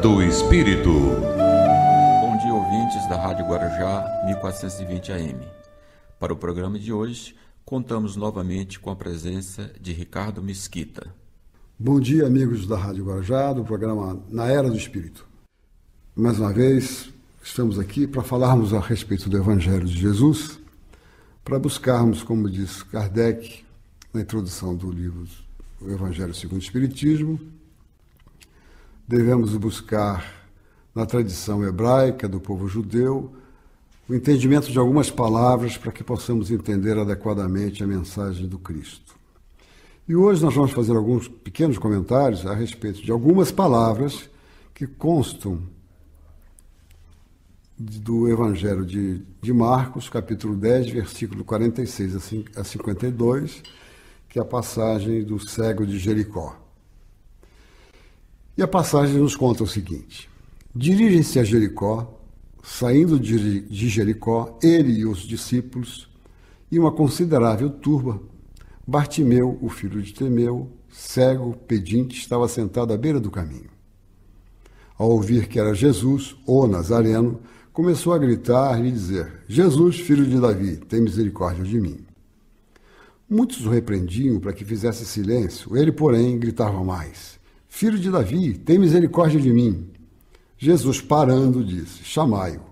do Espírito. Bom dia, ouvintes da Rádio Guarujá 1420 AM. Para o programa de hoje, contamos novamente com a presença de Ricardo Mesquita. Bom dia, amigos da Rádio Guarujá, do programa Na Era do Espírito. Mais uma vez, estamos aqui para falarmos a respeito do Evangelho de Jesus, para buscarmos, como diz Kardec, na introdução do livro O Evangelho segundo o Espiritismo, devemos buscar na tradição hebraica do povo judeu o entendimento de algumas palavras para que possamos entender adequadamente a mensagem do Cristo. E hoje nós vamos fazer alguns pequenos comentários a respeito de algumas palavras que constam do Evangelho de Marcos, capítulo 10, versículo 46 a 52, que é a passagem do cego de Jericó. E a passagem nos conta o seguinte: dirigem-se a Jericó, saindo de Jericó, ele e os discípulos, e uma considerável turba. Bartimeu, o filho de Temeu, cego, pedinte, estava sentado à beira do caminho. Ao ouvir que era Jesus, o Nazareno, começou a gritar e dizer: Jesus, filho de Davi, tem misericórdia de mim. Muitos o repreendiam para que fizesse silêncio, ele, porém, gritava mais: Filho de Davi, tem misericórdia de mim. Jesus, parando, disse: chamai-o.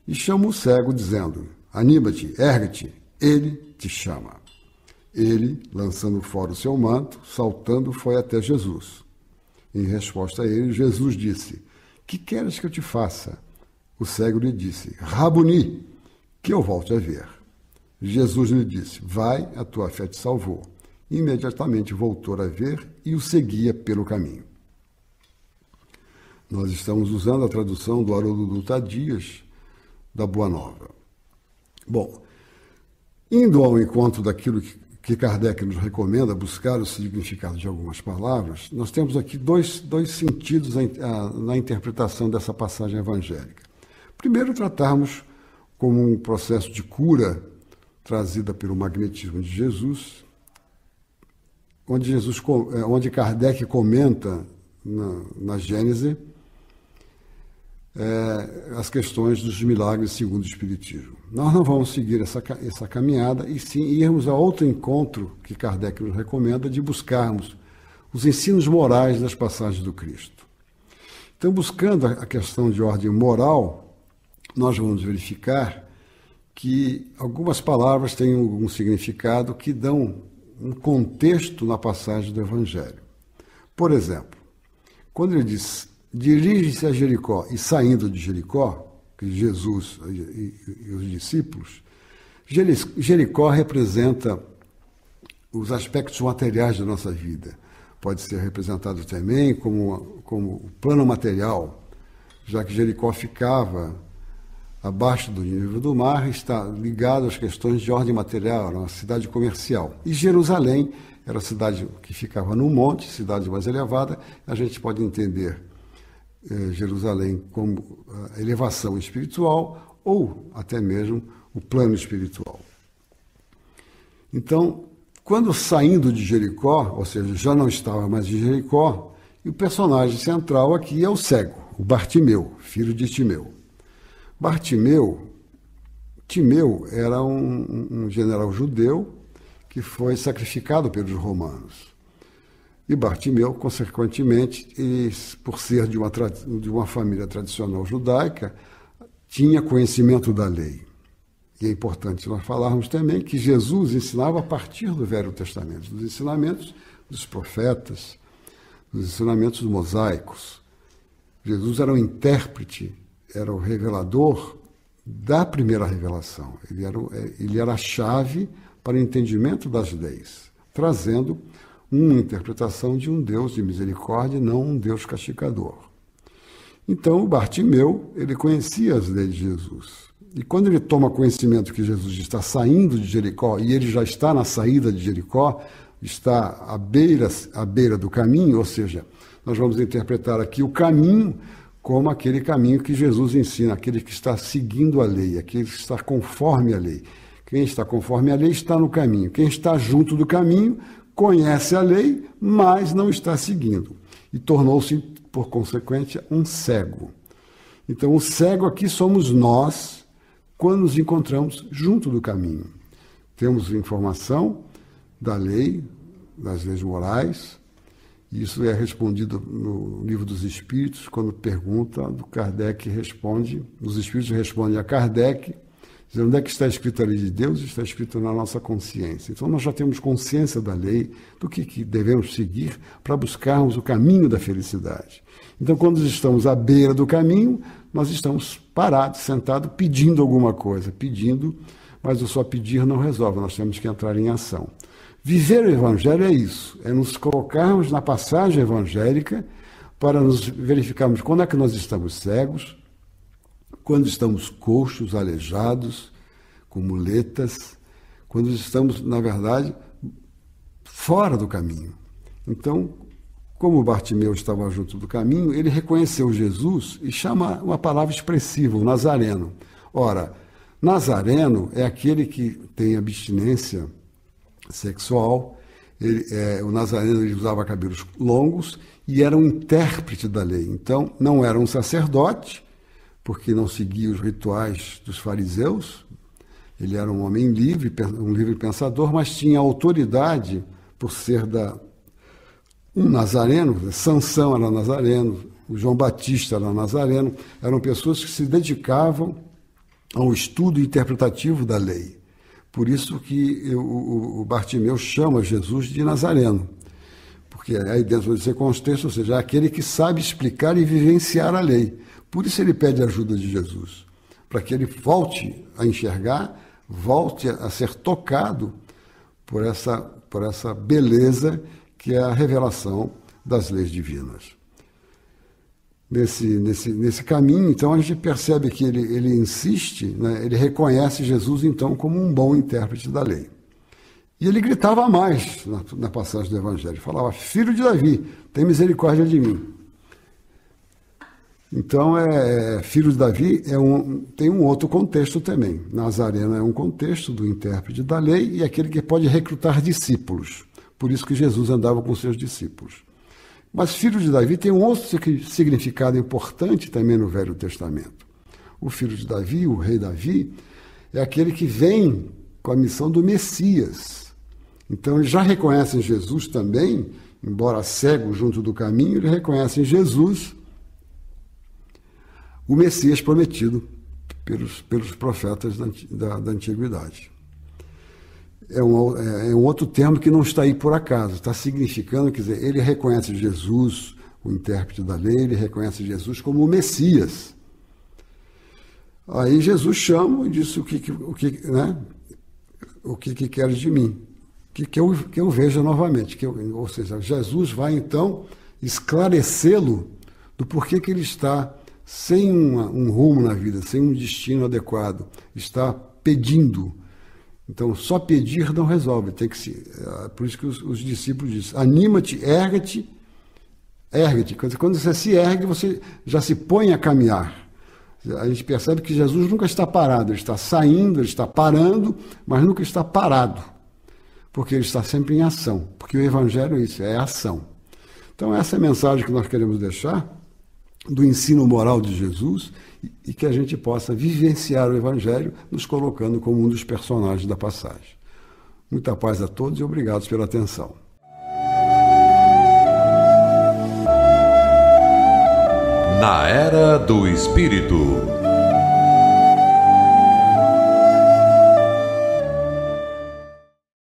E chamou o cego, dizendo: anima-te, ergue-te, ele te chama. Ele, lançando fora o seu manto, saltando, foi até Jesus. Em resposta a ele, Jesus disse: que queres que eu te faça? O cego lhe disse: Rabuni, que eu volte a ver. Jesus lhe disse: vai, a tua fé te salvou. Imediatamente voltou a ver e o seguia pelo caminho. Nós estamos usando a tradução do Haroldo Dutra Dias, da Boa Nova. Bom, indo ao encontro daquilo que Kardec nos recomenda, buscar o significado de algumas palavras, nós temos aqui dois sentidos na interpretação dessa passagem evangélica. Primeiro, tratarmos como um processo de cura trazida pelo magnetismo de Jesus, onde Kardec comenta na Gênese as questões dos milagres segundo o Espiritismo. Nós não vamos seguir essa caminhada, e sim irmos a outro encontro que Kardec nos recomenda, de buscarmos os ensinos morais das passagens do Cristo. Então, buscando a questão de ordem moral, nós vamos verificar que algumas palavras têm um significado que dão um contexto na passagem do Evangelho. Por exemplo, quando ele diz: dirige-se a Jericó, e saindo de Jericó, que Jesus e os discípulos, Jericó representa os aspectos materiais da nossa vida. Pode ser representado também como o plano material, já que Jericó ficava abaixo do nível do mar, está ligado às questões de ordem material, era uma cidade comercial. E Jerusalém era a cidade que ficava no monte, cidade mais elevada. A gente pode entender Jerusalém como a elevação espiritual ou até mesmo o plano espiritual. Então, quando saindo de Jericó, ou seja, já não estava mais em Jericó, e o personagem central aqui é o cego, o Bartimeu, filho de Timeu. Timeu era um general judeu que foi sacrificado pelos romanos. E Bartimeu, consequentemente, por ser de uma família tradicional judaica, tinha conhecimento da lei. E é importante nós falarmos também que Jesus ensinava a partir do Velho Testamento, dos ensinamentos dos profetas, dos ensinamentos mosaicos. Jesus era um intérprete, era o revelador da primeira revelação. Ele era a chave para o entendimento das leis, trazendo uma interpretação de um Deus de misericórdia, não um Deus castigador. Então, o Bartimeu, ele conhecia as leis de Jesus. E quando ele toma conhecimento que Jesus está saindo de Jericó, e ele já está na saída de Jericó, está à beira do caminho, ou seja, nós vamos interpretar aqui o caminho como aquele caminho que Jesus ensina, aquele que está seguindo a lei, aquele que está conforme a lei. Quem está conforme a lei está no caminho. Quem está junto do caminho conhece a lei, mas não está seguindo. E tornou-se, por consequente, um cego. Então, o cego aqui somos nós quando nos encontramos junto do caminho. Temos informação da lei, das leis morais. Isso é respondido no Livro dos Espíritos, quando pergunta, Kardec responde, os Espíritos respondem a Kardec, dizendo onde é que está escrito a lei de Deus? Está escrito na nossa consciência. Então nós já temos consciência da lei, do que devemos seguir para buscarmos o caminho da felicidade. Então quando estamos à beira do caminho, nós estamos parados, sentados, pedindo alguma coisa, mas o só pedir não resolve, nós temos que entrar em ação. Viver o Evangelho é isso, é nos colocarmos na passagem evangélica para nos verificarmos quando é que nós estamos cegos, quando estamos coxos, aleijados, com muletas, quando estamos, na verdade, fora do caminho. Então, como Bartimeu estava junto do caminho, ele reconheceu Jesus e chama uma palavra expressiva, o Nazareno. Ora, Nazareno é aquele que tem abstinência sexual. O Nazareno ele usava cabelos longos e era um intérprete da lei. Então, não era um sacerdote, porque não seguia os rituais dos fariseus. Ele era um homem livre, um livre pensador, mas tinha autoridade por ser um nazareno. Sansão era nazareno, o João Batista era nazareno. Eram pessoas que se dedicavam ao estudo interpretativo da lei. Por isso que o Bartimeu chama Jesus de Nazareno, porque aí dentro desse contexto, ou seja, é aquele que sabe explicar e vivenciar a lei. Por isso ele pede a ajuda de Jesus, para que ele volte a enxergar, volte a ser tocado por essa beleza que é a revelação das leis divinas. Nesse caminho, então, a gente percebe que ele insiste, né? Ele reconhece Jesus, então, como um bom intérprete da lei. E ele gritava mais na passagem do Evangelho, falava, filho de Davi, tem misericórdia de mim. Então, filho de Davi tem um outro contexto também. Nazareno é um contexto do intérprete da lei e aquele que pode recrutar discípulos. Por isso que Jesus andava com seus discípulos. Mas filho de Davi tem um outro significado importante também no Velho Testamento. O filho de Davi, o rei Davi, é aquele que vem com a missão do Messias. Então, eles já reconhecem Jesus também, embora cego junto do caminho, eles reconhecem Jesus, o Messias prometido pelos profetas da Antiguidade. É um outro termo que não está aí por acaso, está significando, quer dizer, ele reconhece Jesus, o intérprete da lei, ele reconhece Jesus como o Messias. Aí Jesus chama e diz o que queres de mim, que eu veja novamente. Ou seja, Jesus vai então esclarecê-lo do porquê que ele está sem um rumo na vida, sem um destino adequado, está pedindo. Então, só pedir não resolve, por isso que os discípulos dizem, anima-te, ergue-te. Quando você se ergue, você já se põe a caminhar. A gente percebe que Jesus nunca está parado, ele está saindo, ele está parando, mas nunca está parado, porque ele está sempre em ação, porque o Evangelho é isso, é ação. Então, essa é a mensagem que nós queremos deixar do ensino moral de Jesus e que a gente possa vivenciar o Evangelho nos colocando como um dos personagens da passagem. Muita paz a todos e obrigado pela atenção. Na Era do Espírito.